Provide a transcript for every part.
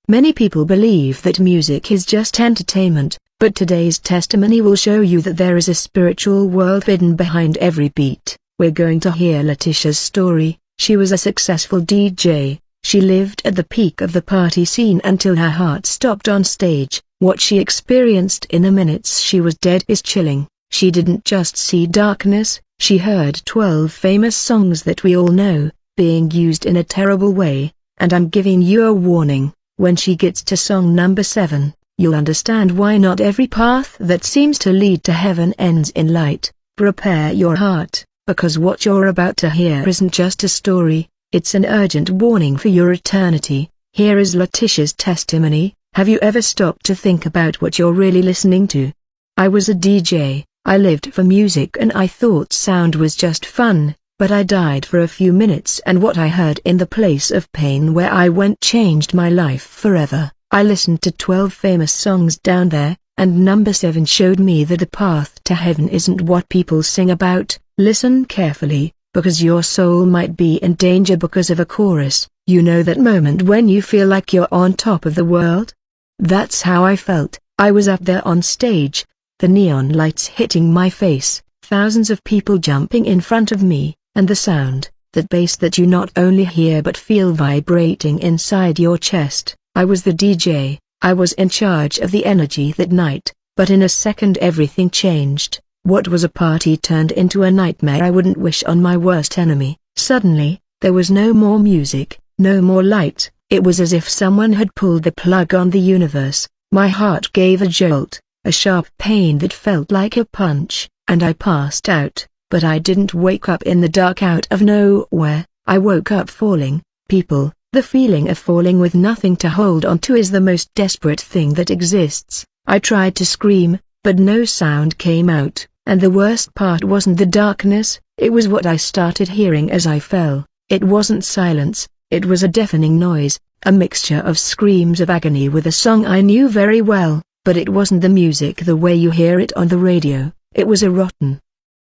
Many people believe that music is just entertainment, but today's testimony will show you that there is a spiritual world hidden behind every beat. We're going to hear Leticia's story. She was a successful DJ. She lived at the peak of the party scene until her heart stopped on stage. What she experienced in the minutes she was dead is chilling. She didn't just see darkness, she heard 12 famous songs that we all know, being used in a terrible way, and I'm giving you a warning. When she gets to song number 7, you'll understand why not every path that seems to lead to heaven ends in light. Prepare your heart, because what you're about to hear isn't just a story, it's an urgent warning for your eternity. Here is Leticia's testimony. Have you ever stopped to think about what you're really listening to? I was a DJ, I lived for music and I thought sound was just fun. But I died for a few minutes and what I heard in the place of pain where I went changed my life forever. I listened to 12 famous songs down there, and number 7 showed me that the path to heaven isn't what people sing about. Listen carefully, because your soul might be in danger because of a chorus. You know that moment when you feel like you're on top of the world? That's how I felt. I was up there on stage, the neon lights hitting my face, thousands of people jumping in front of me, and the sound, that bass that you not only hear but feel vibrating inside your chest. I was the DJ, I was in charge of the energy that night, but in a second everything changed. What was a party turned into a nightmare I wouldn't wish on my worst enemy. Suddenly, there was no more music, no more light. It was as if someone had pulled the plug on the universe. My heart gave a jolt, a sharp pain that felt like a punch, and I passed out. But I didn't wake up in the dark out of nowhere. I woke up falling. People, the feeling of falling with nothing to hold on to is the most desperate thing that exists. I tried to scream, but no sound came out, and the worst part wasn't the darkness, it was what I started hearing as I fell. It wasn't silence, it was a deafening noise, a mixture of screams of agony with a song I knew very well, but it wasn't the music the way you hear it on the radio. It was a rotten,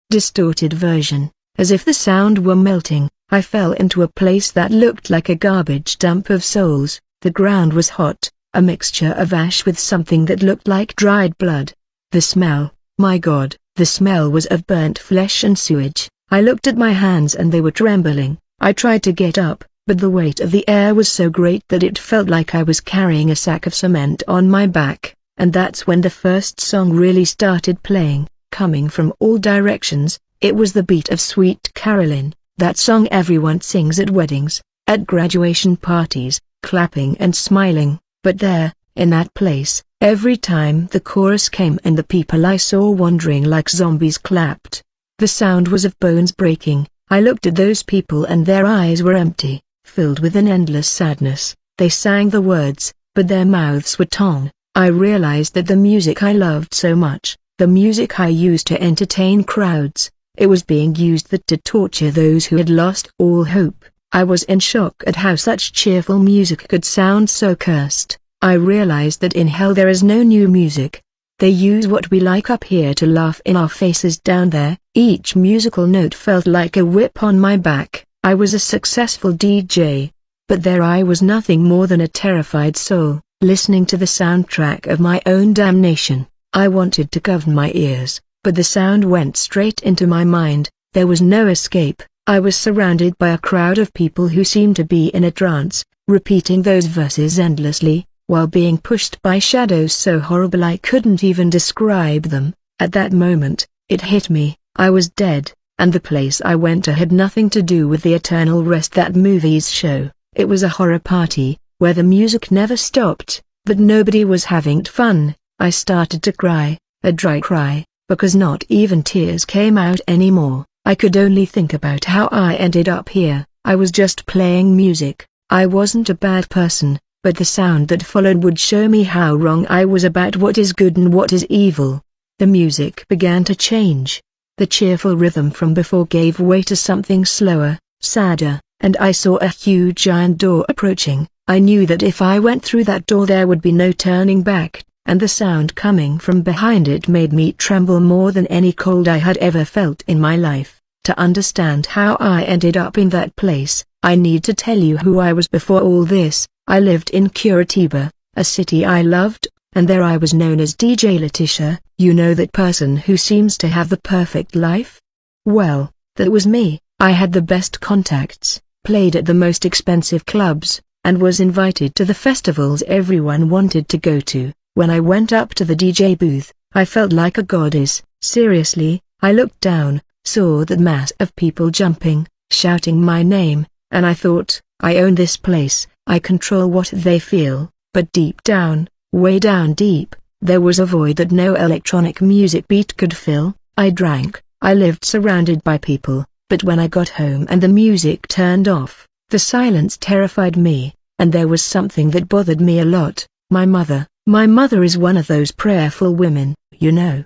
distorted version, as if the sound were melting. I fell into a place that looked like a garbage dump of souls. The ground was hot, a mixture of ash with something that looked like dried blood. The smell, my God, the smell was of burnt flesh and sewage. I looked at my hands and they were trembling. I tried to get up, but the weight of the air was so great that it felt like I was carrying a sack of cement on my back. And that's when the first song really started playing. Coming from all directions, it was the beat of Sweet Caroline, that song everyone sings at weddings, at graduation parties, clapping and smiling. But there, in that place, every time the chorus came and the people I saw wandering like zombies clapped, the sound was of bones breaking. I looked at those people and their eyes were empty, filled with an endless sadness. They sang the words, but their mouths were torn. I realized that the music I loved so much, the music I used to entertain crowds, it was being used to torture those who had lost all hope. I was in shock at how such cheerful music could sound so cursed. I realized that in hell there is no new music. They use what we like up here to laugh in our faces down there. Each musical note felt like a whip on my back. I was a successful DJ, but there I was nothing more than a terrified soul, listening to the soundtrack of my own damnation. I wanted to cover my ears, but the sound went straight into my mind. There was no escape. I was surrounded by a crowd of people who seemed to be in a trance, repeating those verses endlessly, while being pushed by shadows so horrible I couldn't even describe them. At that moment, it hit me, I was dead, and the place I went to had nothing to do with the eternal rest that movies show. It was a horror party, where the music never stopped, but nobody was having fun. I started to cry, a dry cry, because not even tears came out anymore. I could only think about how I ended up here. I was just playing music. I wasn't a bad person, but the sound that followed would show me how wrong I was about what is good and what is evil. The music began to change. The cheerful rhythm from before gave way to something slower, sadder, and I saw a huge iron door approaching. I knew that if I went through that door there would be no turning back, and the sound coming from behind it made me tremble more than any cold I had ever felt in my life. To understand how I ended up in that place, I need to tell you who I was before all this. I lived in Curitiba, a city I loved, and there I was known as DJ Leticia. You know that person who seems to have the perfect life? Well, that was me. I had the best contacts, played at the most expensive clubs, and was invited to the festivals everyone wanted to go to. When I went up to the DJ booth, I felt like a goddess. Seriously, I looked down, saw that mass of people jumping, shouting my name, and I thought, I own this place, I control what they feel. But deep down, way down deep, there was a void that no electronic music beat could fill. I drank, I lived surrounded by people, but when I got home and the music turned off, the silence terrified me, and there was something that bothered me a lot. My mother. My mother is one of those prayerful women, you know.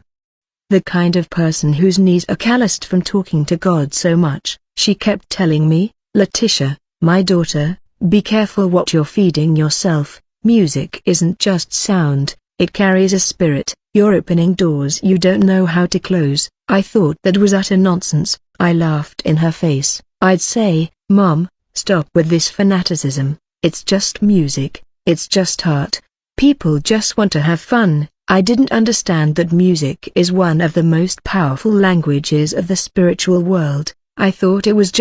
The kind of person whose knees are calloused from talking to God so much. She kept telling me, Leticia, my daughter, be careful what you're feeding yourself. Music isn't just sound, it carries a spirit. You're opening doors you don't know how to close. I thought that was utter nonsense. I laughed in her face. I'd say, Mom, stop with this fanaticism. It's just music, it's just art. People just want to have fun. I didn't understand that music is one of the most powerful languages of the spiritual world. I thought it was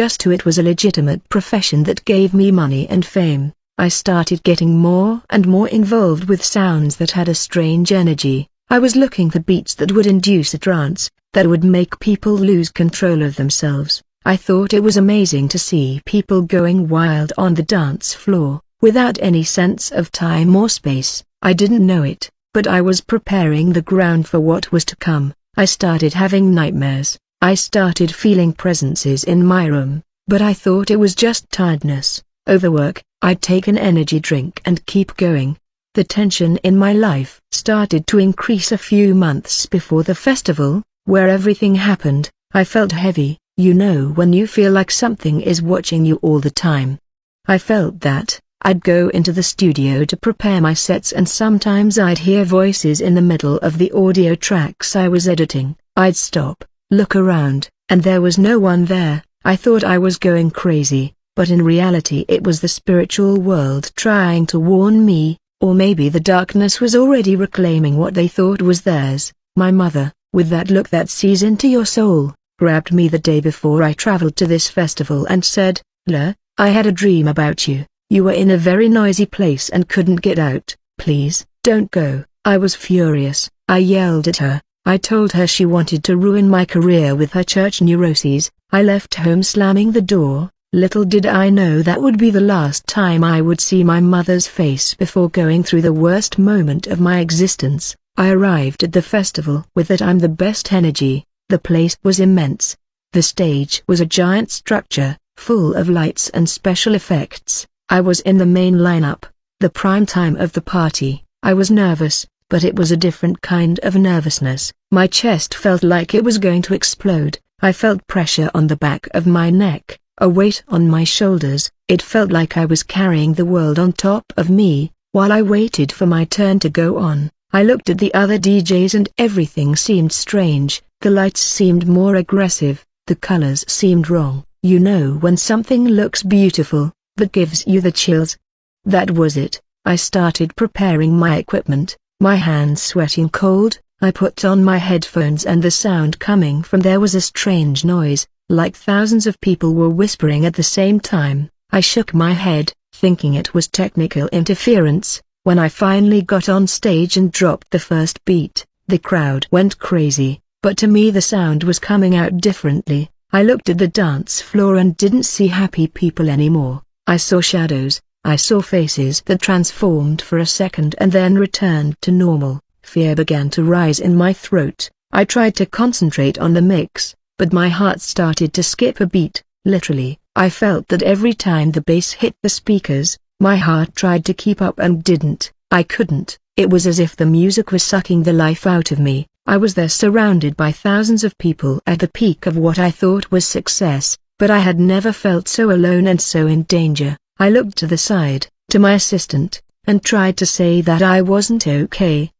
a legitimate profession that gave me money and fame. I started getting more and more involved with sounds that had a strange energy. I was looking for beats that would induce a trance, that would make people lose control of themselves. I thought it was amazing to see people going wild on the dance floor, without any sense of time or space. I didn't know it, but I was preparing the ground for what was to come. I started having nightmares. I started feeling presences in my room, but I thought it was just tiredness, overwork. I'd take an energy drink and keep going. The tension in my life started to increase a few months before the festival, where everything happened. I felt heavy, you know when you feel like something is watching you all the time. I felt that. I'd go into the studio to prepare my sets and sometimes I'd hear voices in the middle of the audio tracks I was editing. I'd stop, look around, and there was no one there. I thought I was going crazy, but in reality it was the spiritual world trying to warn me, or maybe the darkness was already reclaiming what they thought was theirs. My mother, with that look that sees into your soul, grabbed me the day before I traveled to this festival and said, "La, I had a dream about you. You were in a very noisy place and couldn't get out. Please, don't go." I was furious. I yelled at her. I told her she wanted to ruin my career with her church neuroses. I left home slamming the door. Little did I know that would be the last time I would see my mother's face before going through the worst moment of my existence. I arrived at the festival with that I'm the best energy. The place was immense. The stage was a giant structure, full of lights and special effects. I was in the main lineup, the prime time of the party. I was nervous, but it was a different kind of nervousness. My chest felt like it was going to explode. I felt pressure on the back of my neck, a weight on my shoulders. It felt like I was carrying the world on top of me. While I waited for my turn to go on, I looked at the other DJs and everything seemed strange. The lights seemed more aggressive, the colors seemed wrong. You know when something looks beautiful, that gives you the chills? That was it. I started preparing my equipment, my hands sweating cold. I put on my headphones and the sound coming from there was a strange noise, like thousands of people were whispering at the same time. I shook my head, thinking it was technical interference. When I finally got on stage and dropped the first beat, the crowd went crazy, but to me the sound was coming out differently. I looked at the dance floor and didn't see happy people anymore. I saw shadows, I saw faces that transformed for a second and then returned to normal. Fear began to rise in my throat. I tried to concentrate on the mix, but my heart started to skip a beat. Literally, I felt that every time the bass hit the speakers, my heart tried to keep up and didn't. I couldn't. It was as if the music was sucking the life out of me. I was there surrounded by thousands of people at the peak of what I thought was success, but I had never felt so alone and so in danger. I looked to the side, to my assistant, and tried to say that I wasn't okay.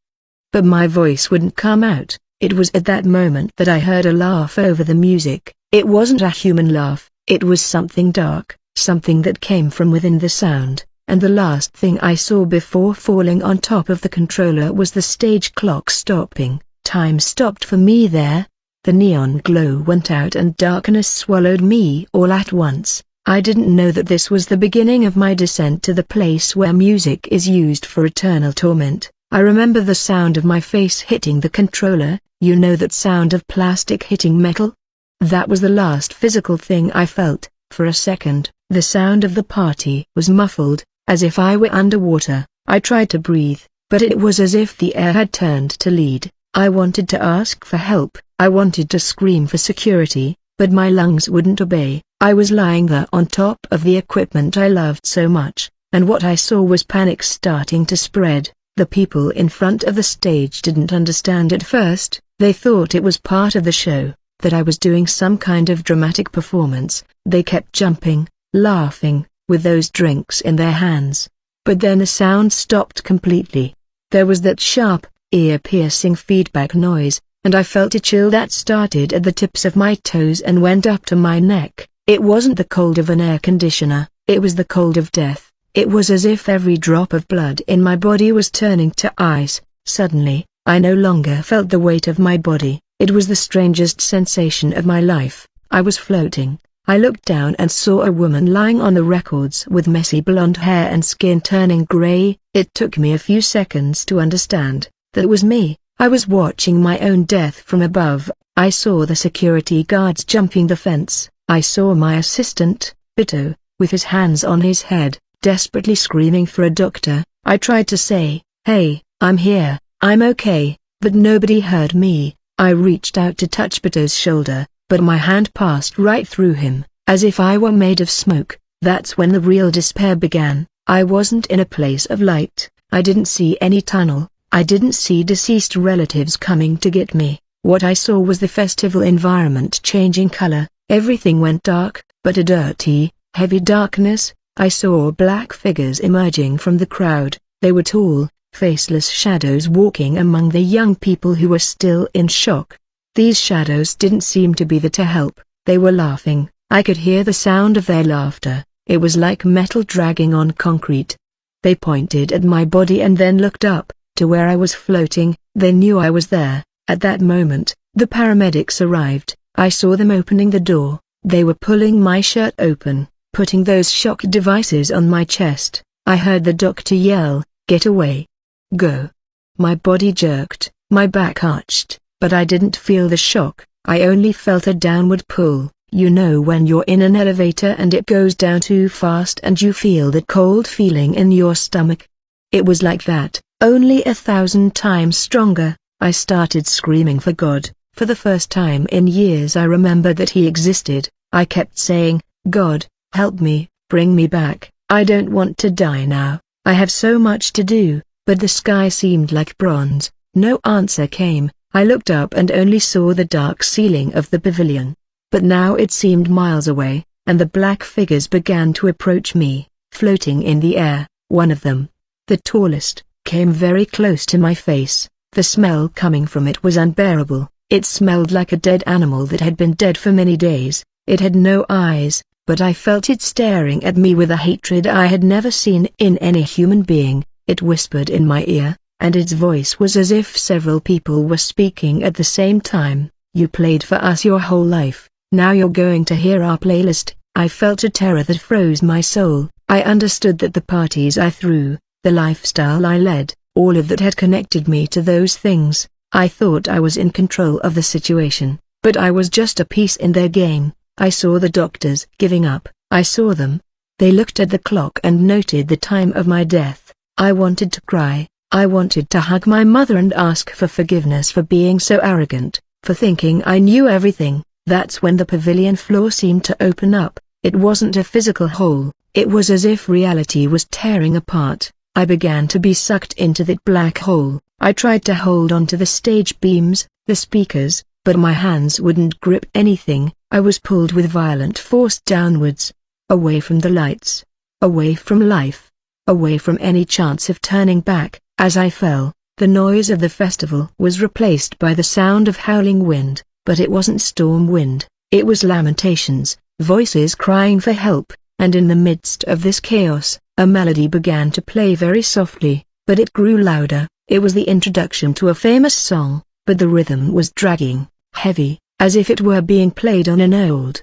But my voice wouldn't come out. It was at that moment that I heard a laugh over the music. It wasn't a human laugh, it was something dark, something that came from within the sound, and the last thing I saw before falling on top of the controller was the stage clock stopping. Time stopped for me there. The neon glow went out and darkness swallowed me all at once. I didn't know that this was the beginning of my descent to the place where music is used for eternal torment. I remember the sound of my face hitting the controller, you know that sound of plastic hitting metal? That was the last physical thing I felt. For a second, the sound of the party was muffled, as if I were underwater. I tried to breathe, but it was as if the air had turned to lead. I wanted to ask for help, I wanted to scream for security, but my lungs wouldn't obey. I was lying there on top of the equipment I loved so much, and what I saw was panic starting to spread. The people in front of the stage didn't understand at first. They thought it was part of the show, that I was doing some kind of dramatic performance. They kept jumping, laughing, with those drinks in their hands. But then the sound stopped completely. There was that sharp, ear-piercing feedback noise, and I felt a chill that started at the tips of my toes and went up to my neck. It wasn't the cold of an air conditioner, it was the cold of death. It was as if every drop of blood in my body was turning to ice. Suddenly, I no longer felt the weight of my body. It was the strangest sensation of my life. I was floating. I looked down and saw a woman lying on the records with messy blonde hair and skin turning gray. It took me a few seconds to understand that it was me. I was watching my own death from above. I saw the security guards jumping the fence. I saw my assistant, Bito, with his hands on his head, desperately screaming for a doctor. I tried to say, "Hey, I'm here, I'm okay," but nobody heard me. I reached out to touch Bito's shoulder, but my hand passed right through him, as if I were made of smoke. That's when the real despair began. I wasn't in a place of light. I didn't see any tunnel. I didn't see deceased relatives coming to get me. What I saw was the festival environment changing color. Everything went dark, but a dirty, heavy darkness. I saw black figures emerging from the crowd. They were tall, faceless shadows walking among the young people who were still in shock. These shadows didn't seem to be there to help. They were laughing. I could hear the sound of their laughter. It was like metal dragging on concrete. They pointed at my body and then looked up to where I was floating. They knew I was there. At that moment, the paramedics arrived. I saw them opening the door. They were pulling my shirt open, putting those shock devices on my chest. I heard the doctor yell, "Get away! Go!" My body jerked, my back arched, but I didn't feel the shock. I only felt a downward pull. You know when you're in an elevator and it goes down too fast and you feel that cold feeling in your stomach? It was like that, only 1,000 times stronger. I started screaming for God. For the first time in years I remembered that He existed. I kept saying, "God, help me, bring me back. I don't want to die now. I have so much to do." But the sky seemed like bronze. No answer came. I looked up and only saw the dark ceiling of the pavilion. But now it seemed miles away, and the black figures began to approach me, floating in the air. One of them, the tallest, came very close to my face. The smell coming from it was unbearable. It smelled like a dead animal that had been dead for many days. It had no eyes, but I felt it staring at me with a hatred I had never seen in any human being. It whispered in my ear, and its voice was as if several people were speaking at the same time. "You played for us your whole life. Now you're going to hear our playlist." I felt a terror that froze my soul. I understood that the parties I threw, the lifestyle I led, all of that had connected me to those things. I thought I was in control of the situation, but I was just a piece in their game. I saw the doctors giving up. I saw them. They looked at the clock and noted the time of my death. I wanted to cry. I wanted to hug my mother and ask for forgiveness for being so arrogant, for thinking I knew everything. That's when the pavilion floor seemed to open up. It wasn't a physical hole. It was as if reality was tearing apart. I began to be sucked into that black hole. I tried to hold on to the stage beams, the speakers, but my hands wouldn't grip anything. I was pulled with violent force downwards, away from the lights, away from life, away from any chance of turning back. As I fell, the noise of the festival was replaced by the sound of howling wind, but it wasn't storm wind. It was lamentations, voices crying for help, and in the midst of this chaos, A melody began to play very softly, but it grew louder. It was the introduction to a famous song, but the rhythm was dragging, heavy, as if it were being played on an old,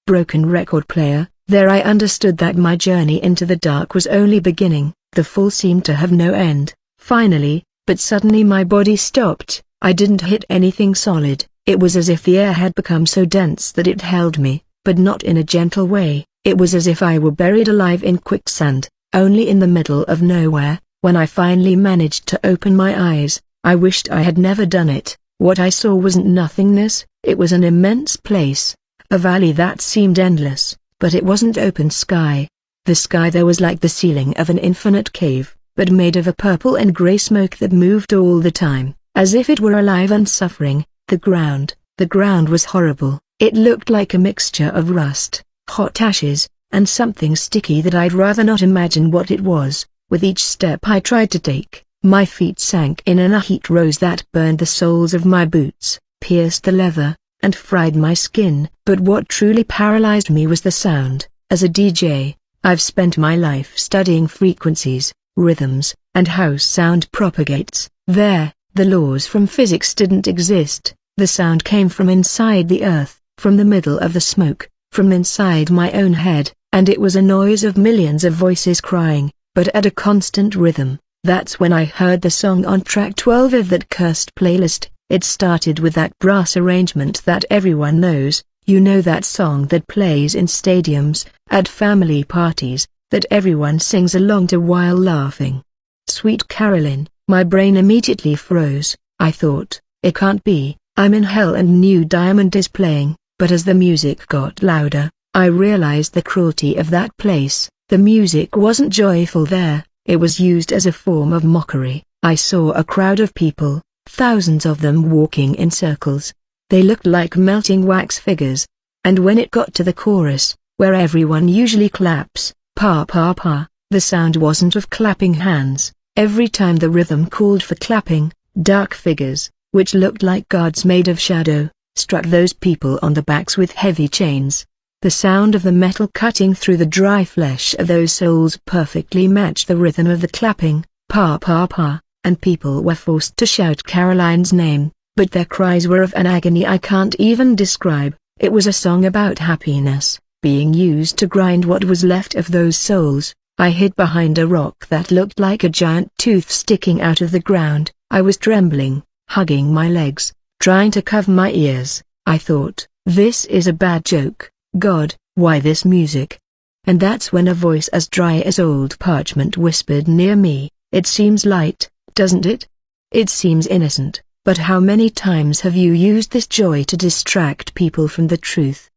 broken record player. There I understood that my journey into the dark was only beginning. The fall seemed to have no end. Finally, but suddenly my body stopped. I didn't hit anything solid. It was as if the air had become so dense that it held me, but not in a gentle way. It was as if I were buried alive in quicksand, only in the middle of nowhere. When I finally managed to open my eyes, I wished I had never done it. What I saw wasn't nothingness, it was an immense place. A valley that seemed endless, but it wasn't open sky. The sky there was like the ceiling of an infinite cave, but made of a purple and grey smoke that moved all the time, as if it were alive and suffering. The ground was horrible. It looked like a mixture of rust, hot ashes, and something sticky that I'd rather not imagine what it was. With each step I tried to take, my feet sank in a heat rose that burned the soles of my boots, pierced the leather, and fried my skin. But what truly paralyzed me was the sound. As a DJ, I've spent my life studying frequencies, rhythms, and how sound propagates. There, the laws from physics didn't exist. The sound came from inside the earth, from the middle of the smoke, from inside my own head, and it was a noise of millions of voices crying, but at a constant rhythm. That's when I heard the song on track 12 of that cursed playlist. It started with that brass arrangement that everyone knows. You know, that song that plays in stadiums, at family parties, that everyone sings along to while laughing. Sweet Caroline. My brain immediately froze. I thought, it can't be, I'm in hell and New Diamond is playing. But as the music got louder, I realized the cruelty of that place. The music wasn't joyful there, it was used as a form of mockery. I saw a crowd of people, thousands of them walking in circles. They looked like melting wax figures. And when it got to the chorus, where everyone usually claps, pa pa pa, the sound wasn't of clapping hands. Every time the rhythm called for clapping, dark figures, which looked like gods made of shadow, struck those people on the backs with heavy chains. The sound of the metal cutting through the dry flesh of those souls perfectly matched the rhythm of the clapping, pa pa pa, and people were forced to shout Caroline's name, but their cries were of an agony I can't even describe. It was a song about happiness, being used to grind what was left of those souls. I hid behind a rock that looked like a giant tooth sticking out of the ground. I was trembling, hugging my legs, trying to cover my ears. I thought, this is a bad joke. God, why this music? And that's when a voice as dry as old parchment whispered near me, it seems light, doesn't it? It seems innocent, but how many times have you used this joy to distract people from the truth?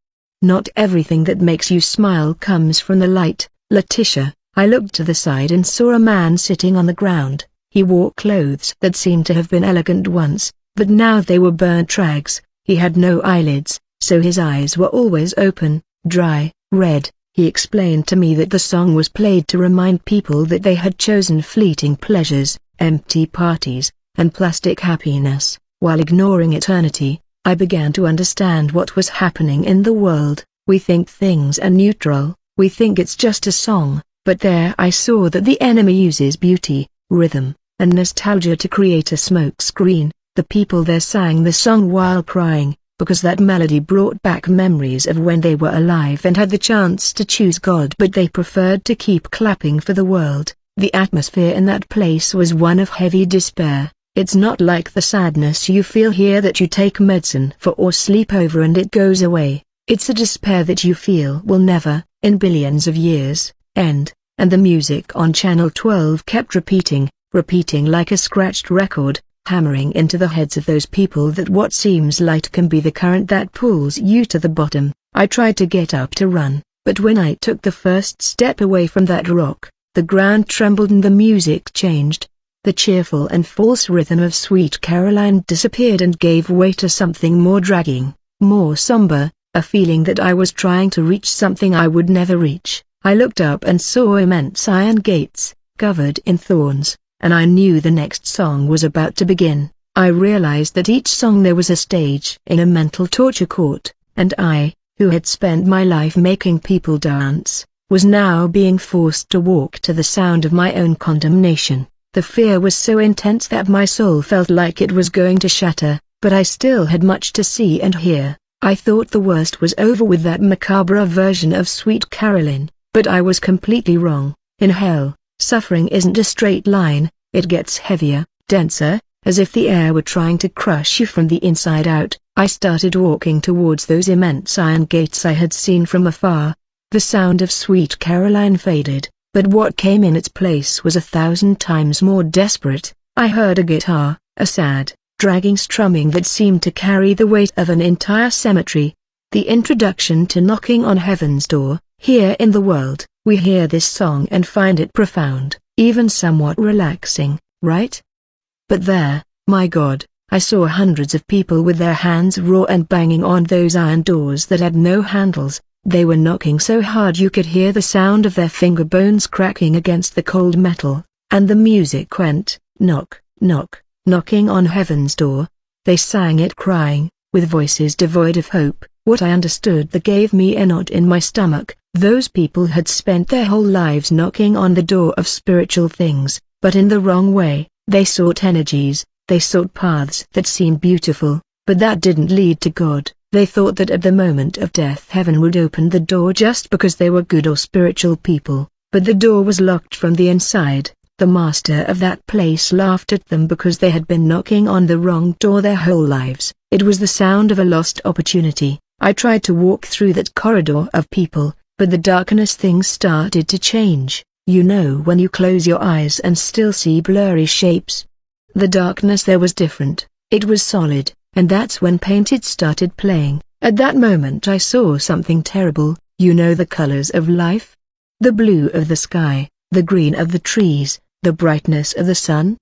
Not everything that makes you smile comes from the light, Leticia. I looked to the side and saw a man sitting on the ground. He wore clothes that seemed to have been elegant once, but now they were burnt rags. He had no eyelids, so his eyes were always open, dry, red. He explained to me that the song was played to remind people that they had chosen fleeting pleasures, empty parties, and plastic happiness, while ignoring eternity. I began to understand what was happening in the world. We think things are neutral, we think it's just a song. But there I saw that the enemy uses beauty, rhythm, and nostalgia to create a smoke screen. The people there sang the song while crying, because that melody brought back memories of when they were alive and had the chance to choose God, but they preferred to keep clapping for the world. The atmosphere in that place was one of heavy despair. It's not like the sadness you feel here that you take medicine for or sleep over and it goes away. It's a despair that you feel will never, in billions of years, end. And the music on channel 12 kept repeating like a scratched record, hammering into the heads of those people that what seems light can be the current that pulls you to the bottom. I tried to get up to run, but when I took the first step away from that rock, the ground trembled and the music changed. The cheerful and false rhythm of Sweet Caroline disappeared and gave way to something more dragging, more somber, a feeling that I was trying to reach something I would never reach. I looked up and saw immense iron gates, covered in thorns, and I knew the next song was about to begin. I realized that each song there was a stage in a mental torture court, and I, who had spent my life making people dance, was now being forced to walk to the sound of my own condemnation. The fear was so intense that my soul felt like it was going to shatter, but I still had much to see and hear. I thought the worst was over with that macabre version of Sweet Caroline, but I was completely wrong. In hell, suffering isn't a straight line, it gets heavier, denser, as if the air were trying to crush you from the inside out. I started walking towards those immense iron gates I had seen from afar. The sound of Sweet Caroline faded, but what came in its place was 1,000 times more desperate. I heard a guitar, a sad, dragging strumming that seemed to carry the weight of an entire cemetery. The introduction to Knocking on Heaven's Door. Here in the world, we hear this song and find it profound, even somewhat relaxing, right? But there, my God, I saw hundreds of people with their hands raw and banging on those iron doors that had no handles. They were knocking so hard you could hear the sound of their finger bones cracking against the cold metal, and the music went, knock, knock, knocking on heaven's door. They sang it crying, with voices devoid of hope. What I understood that gave me a knot in my stomach. Those people had spent their whole lives knocking on the door of spiritual things, but in the wrong way. They sought energies, they sought paths that seemed beautiful, but that didn't lead to God. They thought that at the moment of death heaven would open the door just because they were good or spiritual people, but the door was locked from the inside. The master of that place laughed at them because they had been knocking on the wrong door their whole lives. It was the sound of a lost opportunity. I tried to walk through that corridor of people, but the darkness things started to change. You know when you close your eyes and still see blurry shapes? The darkness there was different. It was solid, and that's when Painted started playing. At that moment I saw something terrible. You know the colors of life? The blue of the sky, the green of the trees, the brightness of the sun?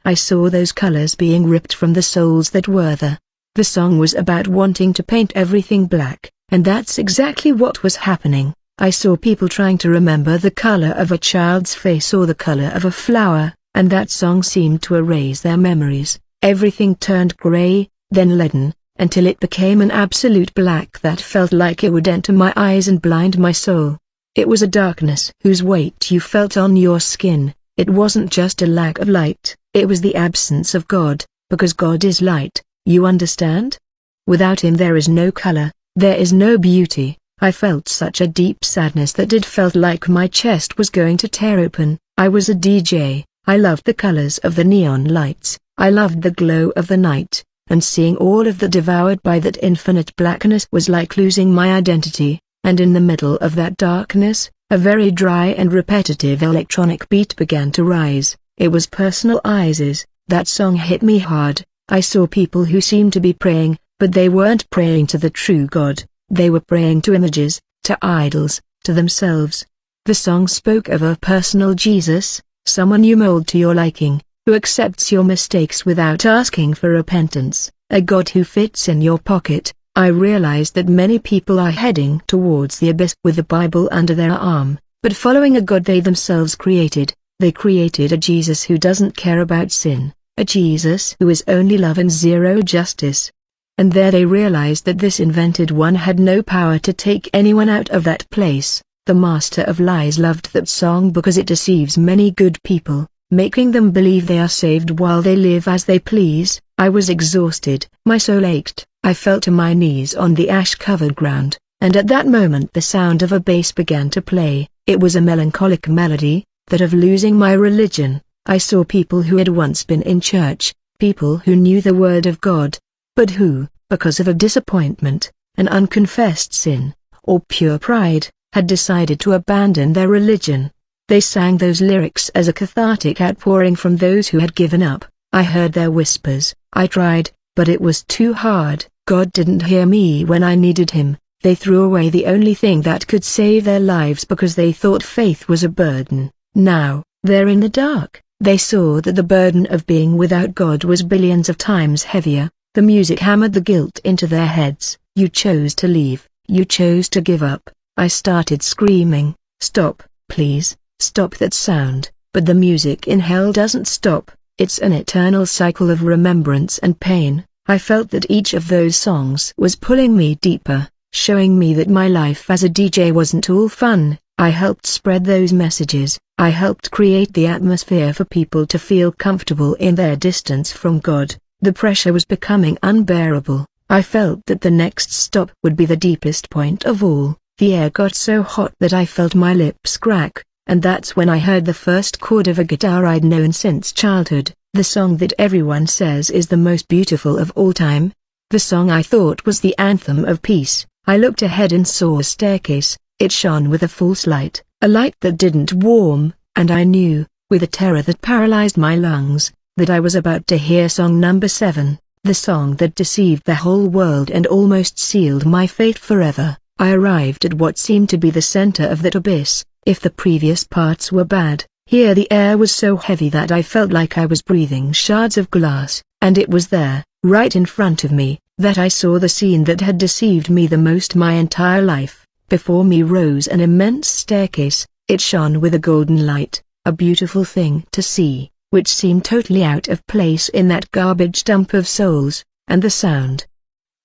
I saw those colors being ripped from the souls that were there. The song was about wanting to paint everything black, and that's exactly what was happening. I saw people trying to remember the color of a child's face or the color of a flower, and that song seemed to erase their memories. Everything turned gray, then leaden, until it became an absolute black that felt like it would enter my eyes and blind my soul. It was a darkness whose weight you felt on your skin. It wasn't just a lack of light, it was the absence of God, because God is light, you understand? Without him there is no color, there is no beauty. I felt such a deep sadness that it felt like my chest was going to tear open. I was a DJ, I loved the colors of the neon lights, I loved the glow of the night, and seeing all of that devoured by that infinite blackness was like losing my identity. And in the middle of that darkness, a very dry and repetitive electronic beat began to rise. It was Personalized. That song hit me hard. I saw people who seemed to be praying, but they weren't praying to the true God. They were praying to images, to idols, to themselves. The song spoke of a personal Jesus, someone you mold to your liking, who accepts your mistakes without asking for repentance, a God who fits in your pocket. I realized that many people are heading towards the abyss with the Bible under their arm, but following a God they themselves created. They created a Jesus who doesn't care about sin, a Jesus who is only love and zero justice. And there they realized that this invented one had no power to take anyone out of that place. The master of lies loved that song because it deceives many good people, making them believe they are saved while they live as they please. I was exhausted, my soul ached, I fell to my knees on the ash-covered ground, and at that moment the sound of a bass began to play. It was a melancholic melody, that of losing my religion. I saw people who had once been in church, people who knew the word of God, but who, because of a disappointment, an unconfessed sin, or pure pride, had decided to abandon their religion. They sang those lyrics as a cathartic outpouring from those who had given up. I heard their whispers. I tried, but it was too hard. God didn't hear me when I needed him. They threw away the only thing that could save their lives because they thought faith was a burden. Now, they're in the dark. They saw that the burden of being without God was billions of times heavier. The music hammered the guilt into their heads. You chose to leave. You chose to give up. I started screaming, "Stop, please, stop that sound." But the music in hell doesn't stop. It's an eternal cycle of remembrance and pain. I felt that each of those songs was pulling me deeper, showing me that my life as a DJ wasn't all fun. I helped spread those messages. I helped create the atmosphere for people to feel comfortable in their distance from God. The pressure was becoming unbearable. I felt that the next stop would be the deepest point of all. The air got so hot that I felt my lips crack, and that's when I heard the first chord of a guitar I'd known since childhood, the song that everyone says is the most beautiful of all time. The song I thought was the anthem of peace. I looked ahead and saw a staircase. It shone with a false light, a light that didn't warm, and I knew, with a terror that paralyzed my lungs, that I was about to hear song number 7, the song that deceived the whole world and almost sealed my fate forever. I arrived at what seemed to be the center of that abyss. If the previous parts were bad, here the air was so heavy that I felt like I was breathing shards of glass, and it was there, right in front of me, that I saw the scene that had deceived me the most my entire life. Before me rose an immense staircase. It shone with a golden light, a beautiful thing to see, which seemed totally out of place in that garbage dump of souls, and the sound.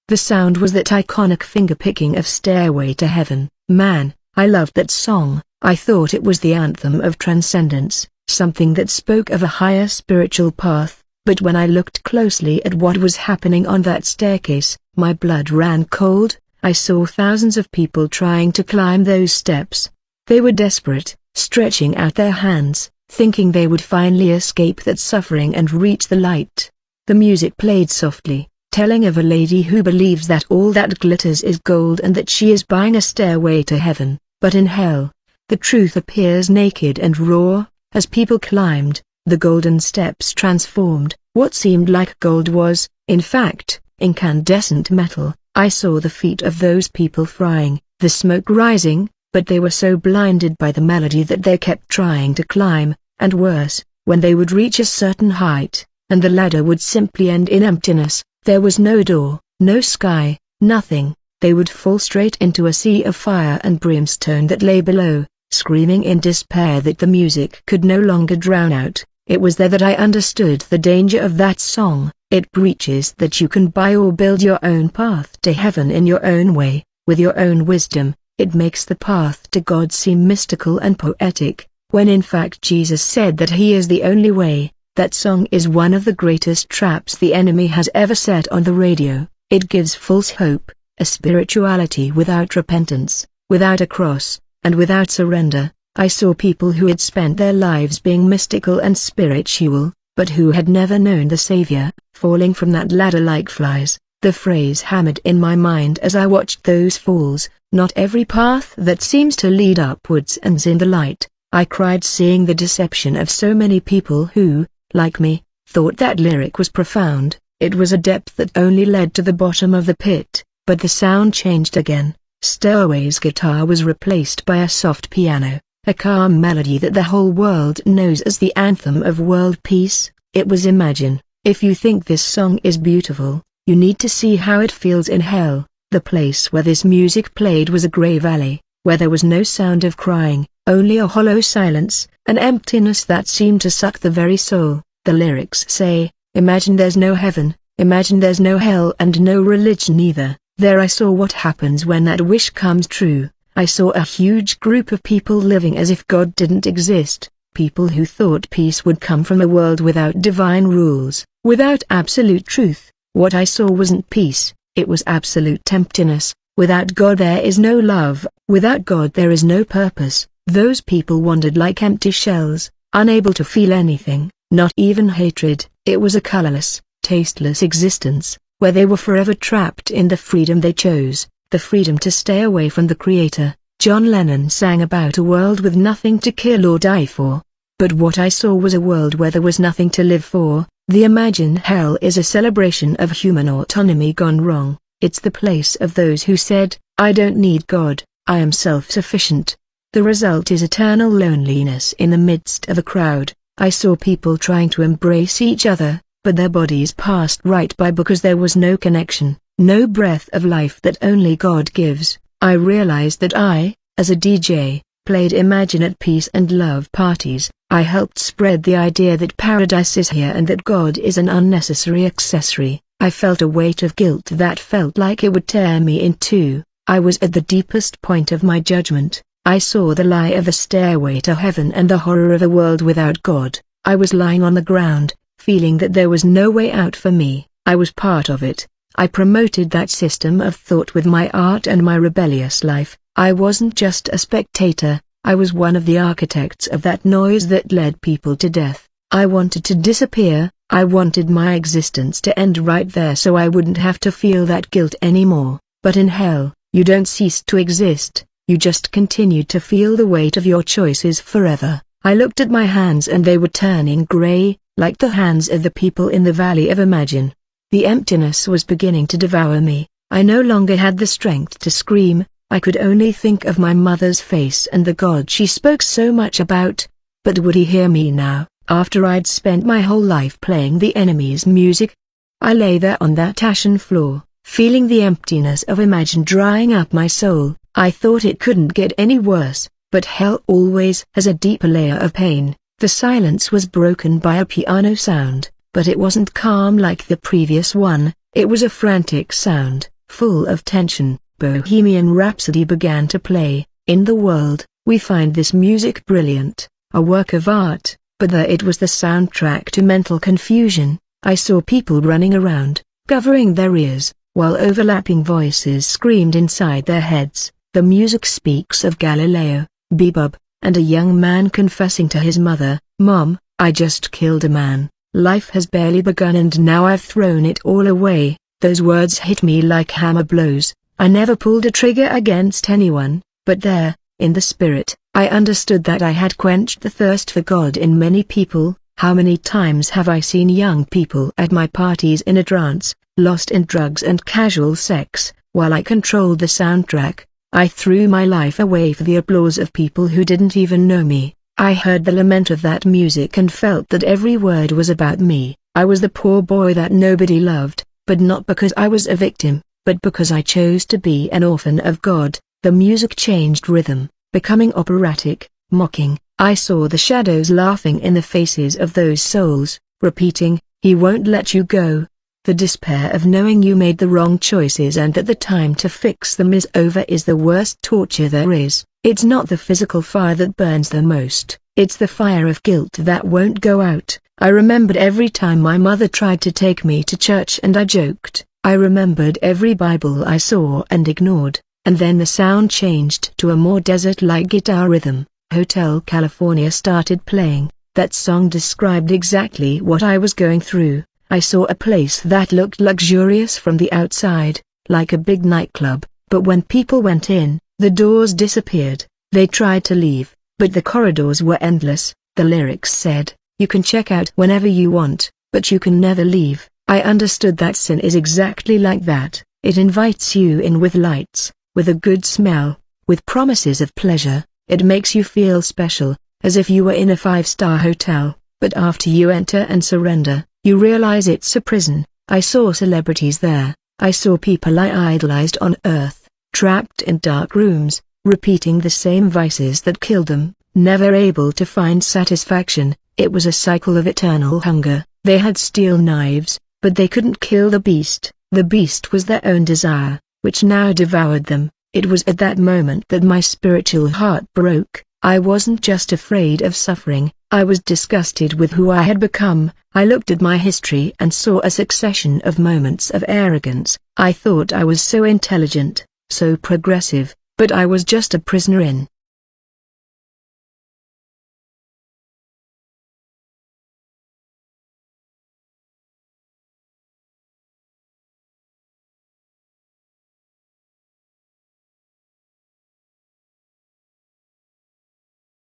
The sound was that iconic finger-picking of Stairway to Heaven. Man, I loved that song. I thought it was the anthem of transcendence, something that spoke of a higher spiritual path, but when I looked closely at what was happening on that staircase, my blood ran cold. I saw thousands of people trying to climb those steps. They were desperate, stretching out their hands, thinking they would finally escape that suffering and reach the light. The music played softly, telling of a lady who believes that all that glitters is gold and that she is buying a stairway to heaven. But in hell, the truth appears naked and raw. As people climbed, the golden steps transformed. What seemed like gold was, in fact, incandescent metal. I saw the feet of those people frying, the smoke rising, but they were so blinded by the melody that they kept trying to climb, and worse, when they would reach a certain height, and the ladder would simply end in emptiness, there was no door, no sky, nothing, they would fall straight into a sea of fire and brimstone that lay below, screaming in despair that the music could no longer drown out. It was there that I understood the danger of that song. It preaches that you can buy or build your own path to heaven in your own way, with your own wisdom. It makes the path to God seem mystical and poetic, when in fact Jesus said that He is the only way. That song is one of the greatest traps the enemy has ever set on the radio. It gives false hope, a spirituality without repentance, without a cross, and without surrender. I saw people who had spent their lives being mystical and spiritual, but who had never known the Savior, falling from that ladder like flies. The phrase hammered in my mind as I watched those falls. Not every path that seems to lead upwards ends in the light. I cried seeing the deception of so many people who, like me, thought that lyric was profound. It was a depth that only led to the bottom of the pit. But the sound changed again. Stairway's guitar was replaced by a soft piano, a calm melody that the whole world knows as the anthem of world peace. It was Imagine. If you think this song is beautiful, you need to see how it feels in hell. The place where this music played was a grey valley, where there was no sound of crying, only a hollow silence, an emptiness that seemed to suck the very soul. The lyrics say, imagine there's no heaven, imagine there's no hell and no religion either. There I saw what happens when that wish comes true. I saw a huge group of people living as if God didn't exist, people who thought peace would come from a world without divine rules, without absolute truth. What I saw wasn't peace, it was absolute emptiness. Without God there is no love, without God there is no purpose. Those people wandered like empty shells, unable to feel anything, not even hatred. It was a colorless, tasteless existence, where they were forever trapped in the freedom they chose, the freedom to stay away from the Creator. John Lennon sang about a world with nothing to kill or die for. But what I saw was a world where there was nothing to live for. The Imagine Hell is a celebration of human autonomy gone wrong. It's the place of those who said, I don't need God, I am self-sufficient. The result is eternal loneliness in the midst of a crowd. I saw people trying to embrace each other, but their bodies passed right by because there was no connection, no breath of life that only God gives. I realized that I, as a DJ, played Imagine at peace and love parties. I helped spread the idea that paradise is here and that God is an unnecessary accessory. I felt a weight of guilt that felt like it would tear me in two. I was at the deepest point of my judgment. I saw the lie of the stairway to heaven and the horror of a world without God. I was lying on the ground, feeling that there was no way out for me. I was part of it. I promoted that system of thought with my art and my rebellious life. I wasn't just a spectator, I was one of the architects of that noise that led people to death. I wanted to disappear, I wanted my existence to end right there so I wouldn't have to feel that guilt anymore. But in hell, you don't cease to exist, you just continue to feel the weight of your choices forever. I looked at my hands and they were turning gray, like the hands of the people in the Valley of Imagine. The emptiness was beginning to devour me. I no longer had the strength to scream, I could only think of my mother's face and the God she spoke so much about. But would he hear me now, after I'd spent my whole life playing the enemy's music? I lay there on that ashen floor, feeling the emptiness of Imagine drying up my soul. I thought it couldn't get any worse, but hell always has a deeper layer of pain. The silence was broken by a piano sound, but it wasn't calm like the previous one, it was a frantic sound, full of tension. Bohemian Rhapsody began to play. In the world, we find this music brilliant, a work of art, but there it was the soundtrack to mental confusion. I saw people running around, covering their ears, while overlapping voices screamed inside their heads. The music speaks of Galileo, Bebop, and a young man confessing to his mother, "Mom, I just killed a man. Life has barely begun and now I've thrown it all away." Those words hit me like hammer blows. I never pulled a trigger against anyone, but there, in the spirit, I understood that I had quenched the thirst for God in many people. How many times have I seen young people at my parties in a trance, lost in drugs and casual sex, while I controlled the soundtrack. I threw my life away for the applause of people who didn't even know me. I heard the lament of that music and felt that every word was about me. I was the poor boy that nobody loved, but not because I was a victim, but because I chose to be an orphan of God. The music changed rhythm, becoming operatic, mocking. I saw the shadows laughing in the faces of those souls, repeating, "He won't let you go." The despair of knowing you made the wrong choices and that the time to fix them is over is the worst torture there is. It's not the physical fire that burns the most, it's the fire of guilt that won't go out. I remembered every time my mother tried to take me to church and I joked. I remembered every Bible I saw and ignored, and then the sound changed to a more desert-like guitar rhythm. Hotel California started playing. That song described exactly what I was going through. I saw a place that looked luxurious from the outside, like a big nightclub, but when people went in, the doors disappeared. They tried to leave, but the corridors were endless. The lyrics said, "You can check out whenever you want, but you can never leave." I understood that sin is exactly like that. It invites you in with lights, with a good smell, with promises of pleasure. It makes you feel special, as if you were in a five-star hotel, but after you enter and surrender, you realize it's a prison. I saw celebrities there. I saw people I idolized on earth, trapped in dark rooms, repeating the same vices that killed them, never able to find satisfaction. It was a cycle of eternal hunger. They had steel knives, but they couldn't kill the beast. The beast was their own desire, which now devoured them. It was at that moment that my spiritual heart broke. I wasn't just afraid of suffering, I was disgusted with who I had become. I looked at my history and saw a succession of moments of arrogance. I thought I was so intelligent, so progressive, but I was just a prisoner in